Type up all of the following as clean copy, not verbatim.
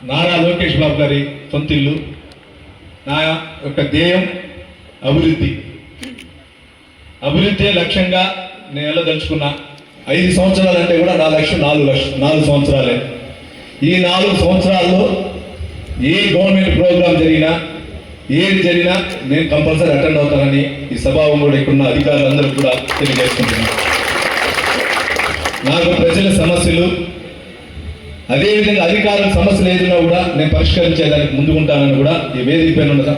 నారా లోకేష్ బాబు గారి సొంతిల్లు. నా యొక్క ధ్యేయం అభివృద్ధి. అభివృద్ధి లక్ష్యంగా నేను వెళ్ళదలుచుకున్నా. 5 సంవత్సరాలు అంటే కూడా నా లక్ష్యం 4 సంవత్సరాలే. ఈ 4 సంవత్సరాల్లో ఏ గవర్నమెంట్ ప్రోగ్రాం జరిగినా ఏది జరిగినా నేను కంపల్సరీ అటెండ్ అవుతానని ఈ సభావంలో ఇక్కడున్న అధికారులందరూ కూడా తెలియజేసుకుంటున్నాను. నాకు ప్రజల సమస్యలు, అదేవిధంగా అధికారుల సమస్యలు ఏదైనా కూడా నేను పరిష్కరించేదానికి ముందుకుంటానని కూడా ఈ వేదిక పైన ఉన్న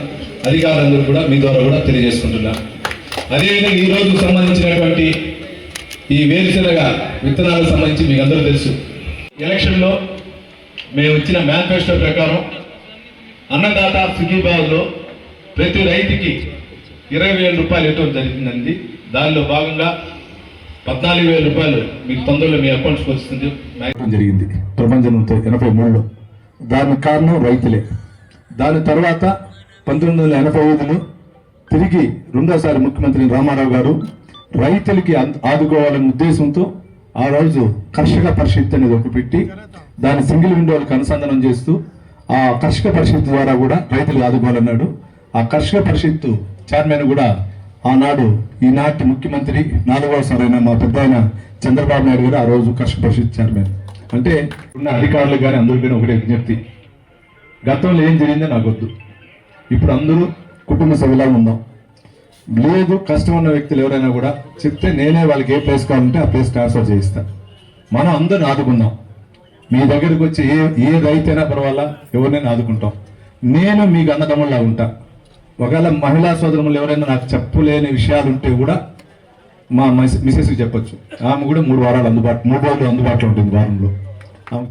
అధికారులందరూ కూడా మీ ద్వారా కూడా తెలియజేసుకుంటున్నాను. అదేవిధంగా ఈ రోజుకు సంబంధించినటువంటి ఈ వేరుశనగ విత్తనాలకు సంబంధించి మీకు అందరూ తెలుసు. ఎలక్షన్లో మేము ఇచ్చిన మేనిఫెస్టో ప్రకారం అన్నదాత సుఖీభావ్లో ప్రతి రైతుకి 20,000 రూపాయలు ఇవ్వడం జరిగిందండి. దానిలో భాగంగా 14,000 రూపాయలు మీకు తొందరలో మీ అకౌంట్స్కి వస్తుంది జరిగింది ప్రపంచంతో 83లో. దానికి కారణం రైతులే. దాని తర్వాత 1985లో తిరిగి రెండోసారి ముఖ్యమంత్రి రామారావు గారు రైతులకి ఆదుకోవాలనే ఉద్దేశంతో ఆ రోజు కర్షక పరిషత్ అనేది ఒకటి పెట్టి దాని సింగిల్ విండోలకు అనుసంధానం చేస్తూ ఆ కర్షక పరిషత్ ద్వారా కూడా రైతులు ఆదుకోవాలన్నాడు. ఆ కర్షక పరిషత్ చైర్మన్ కూడా ఆనాడు ఈనాటి ముఖ్యమంత్రి 4వసారైన మా పెద్ద ఆయన చంద్రబాబు నాయుడు గారు ఆ రోజు కర్షక పరిషత్ చైర్మన్. అంటే ఉన్న అధికారులు కానీ అందరూ కానీ ఒకటే విజ్ఞప్తి, గతంలో ఏం జరిగిందో నాకు వద్దు. ఇప్పుడు అందరూ కుటుంబ సభ్యులాగా ఉందాం. లేదు కష్టం ఉన్న వ్యక్తులు ఎవరైనా కూడా చెప్తే నేనే వాళ్ళకి ఏ ప్లేస్ కావాలంటే ఆ ప్లేస్ ట్రాన్స్ఫర్ చేయిస్తాను. మనం అందరిని ఆదుకుందాం. మీ దగ్గరికి వచ్చి ఏ రైతైనా పర్వాలా ఎవరినైనా ఆదుకుంటాం. నేను మీకు అన్నదమ్ముళ్ళగా ఉంటా. ఒకవేళ మహిళా సోదరులు ఎవరైనా నాకు చెప్పలేని విషయాలు ఉంటే కూడా మా మిసెస్కి చెప్పొచ్చు. ఆమె కూడా 3 రోజులు అందుబాటులో ఉంటుంది వారంలో. ఆమె